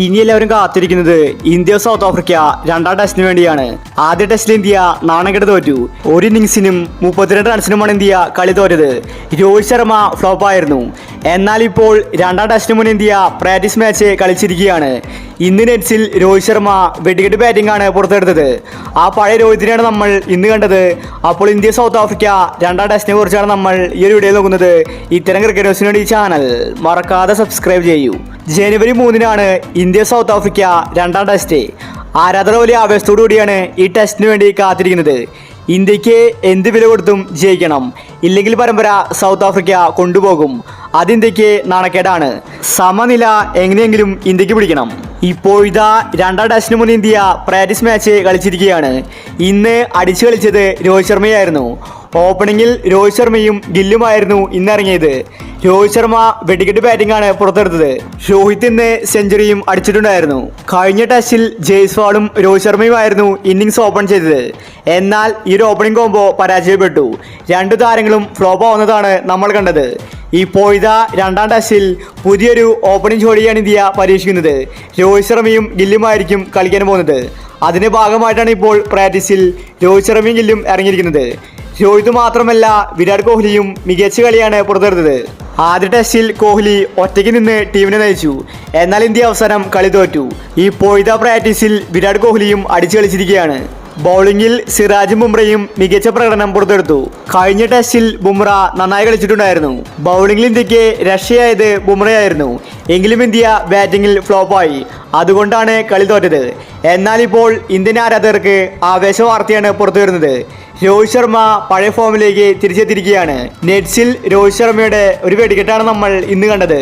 ഇനി എല്ലാവരും കാത്തിരിക്കുന്നത് ഇന്ത്യ സൗത്ത് ആഫ്രിക്ക രണ്ടാം ടെസ്റ്റിന് വേണ്ടിയാണ്. ആദ്യ ടെസ്റ്റിൽ ഇന്ത്യ നാണംകെട്ട് തോറ്റു. ഒരു ഇന്നിംഗ്സിനും 32 റൺസിനുമാണ് ഇന്ത്യ കളി തോറ്റത്. രോഹിത് ശർമ്മ ഫ്ലോപ്പായിരുന്നു. എന്നാൽ ഇപ്പോൾ രണ്ടാം ടെസ്റ്റിന് മുൻ ഇന്ത്യ പ്രാക്ടീസ് മാച്ച് കളിച്ചിരിക്കുകയാണ്. ഇന്ന് നെറ്റ്സിൽ രോഹിത് ശർമ്മ വെടിക്കെട്ട് ബാറ്റിംഗ് ആണ് പുറത്തെടുത്തത്. ആ പഴയ രോഹിതിനെയാണ് നമ്മൾ ഇന്ന് കണ്ടത്. അപ്പോൾ ഇന്ത്യ സൗത്ത് ആഫ്രിക്ക രണ്ടാം ടെസ്റ്റിനെ കുറിച്ചാണ് നമ്മൾ ഈ ഒരു വീഡിയോ നോക്കുന്നത്. ഇത്തരം ക്രിക്കറ്റ് ന്യൂസിന് വേണ്ടി ഈ ചാനൽ മറക്കാതെ സബ്സ്ക്രൈബ് ചെയ്യൂ. ജനുവരി 3-നാണ് ഇന്ത്യ സൗത്ത് ആഫ്രിക്ക രണ്ടാം ടെസ്റ്റ്. ആരാധകർ വലിയ ആവേശത്തോടു കൂടിയാണ് ഈ ടെസ്റ്റിന് വേണ്ടി കാത്തിരിക്കുന്നത്. ഇന്ത്യക്ക് എന്ത് വില കൊടുത്തും ജയിക്കണം, ഇല്ലെങ്കിൽ പരമ്പര സൗത്ത് ആഫ്രിക്ക കൊണ്ടുപോകും. അത് ഇന്ത്യക്ക് നാണക്കേടാണ്. സമനില എങ്ങനെയെങ്കിലും ഇന്ത്യക്ക് പിടിക്കണം. ഇപ്പോഴിതാ രണ്ടാം ടെസ്റ്റിന് മുൻ ഇന്ത്യ പ്രാക്ടീസ് മാച്ച് കളിച്ചിരിക്കുകയാണ്. ഇന്ന് അടിച്ചു കളിച്ചത് രോഹിത് ശർമ്മയായിരുന്നു. ഓപ്പണിങ്ങിൽ രോഹിത് ശർമ്മയും ഗില്ലുമായിരുന്നു ഇന്നിറങ്ങിയത്. രോഹിത് ശർമ്മ വെടിക്കെട്ട് ബാറ്റിംഗ് ആണ് പുറത്തെടുത്തത്. രോഹിത് ഇന്ന് സെഞ്ചുറിയും അടിച്ചിട്ടുണ്ടായിരുന്നു. കഴിഞ്ഞ ടെസ്റ്റിൽ ജയ്സ്വാളും രോഹിത് ശർമ്മയുമായിരുന്നു ഇന്നിംഗ്സ് ഓപ്പൺ ചെയ്തത്. എന്നാൽ ഈ ഒരു ഓപ്പണിംഗ് കോംബോ പരാജയപ്പെട്ടു. രണ്ടു താരങ്ങളും ഫ്ലോപ്പ് ആവുന്നതാണ് നമ്മൾ കണ്ടത്. ഇപ്പോഴിതാ രണ്ടാം ടെസ്റ്റിൽ പുതിയൊരു ഓപ്പണിംഗ് ജോഡിയാണ് ഇന്ത്യ പരീക്ഷിക്കുന്നത്. രോഹിത് ശർമ്മയും ഗില്ലുമായിരിക്കും കളിക്കാൻ പോകുന്നത്. അതിന്റെ ഭാഗമായിട്ടാണ് ഇപ്പോൾ പ്രാക്ടീസിൽ രോഹിത് ശർമ്മയും ഗില്ലും ഇറങ്ങിയിരിക്കുന്നത്. രോഹിത് മാത്രമല്ല, വിരാട് കോഹ്ലിയും മികച്ച കളിയാണ് പുറത്തെടുത്തത്. ആദ്യ ടെസ്റ്റിൽ കോഹ്ലി ഒറ്റയ്ക്ക് നിന്ന് ടീമിനെ നയിച്ചു. എന്നാൽ ഇന്ത്യ അവസാനം കളി തോറ്റു. ഇപ്പോഴത്തെ പ്രാക്ടീസിൽ വിരാട് കോഹ്ലിയും അടിച്ചു കളിച്ചിരിക്കുകയാണ്. ബൗളിംഗിൽ സിറാജും ബുംറയും മികച്ച പ്രകടനം പുറത്തെടുത്തു. കഴിഞ്ഞ ടെസ്റ്റിൽ ബുംറ നന്നായി കളിച്ചിട്ടുണ്ടായിരുന്നു. ബൗളിംഗിൽ ഇന്ത്യക്ക് രക്ഷയായത് ബുംറയായിരുന്നു. എങ്കിലും ഇന്ത്യ ബാറ്റിംഗിൽ ഫ്ലോപ്പായി. അതുകൊണ്ടാണ് കളി തോറ്റത്. എന്നാൽ ഇപ്പോൾ ഇന്ത്യൻ ആരാധകർക്ക് ആവേശ വാർത്തയാണ് പുറത്തു വരുന്നത്. രോഹിത് ശർമ്മ പഴയ ഫോമിലേക്ക് തിരിച്ചെത്തിയിരിക്കുകയാണ്. നെറ്റ്സിൽ രോഹിത് ശർമ്മയുടെ ഒരു വെടിക്കെട്ടാണ് നമ്മൾ ഇന്ന് കണ്ടത്.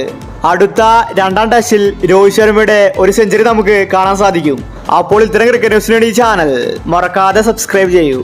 അടുത്ത രണ്ടാം ടെസ്റ്റിൽ രോഹിത് ശർമ്മയുടെ ഒരു സെഞ്ചുറി നമുക്ക് കാണാൻ സാധിക്കും. അപ്പോൾ ഇത്തരം ക്രിക്കറ്റ് ന്യൂസിന് വേണ്ടി ഈ ചാനൽ മറക്കാതെ സബ്സ്ക്രൈബ് ചെയ്യൂ.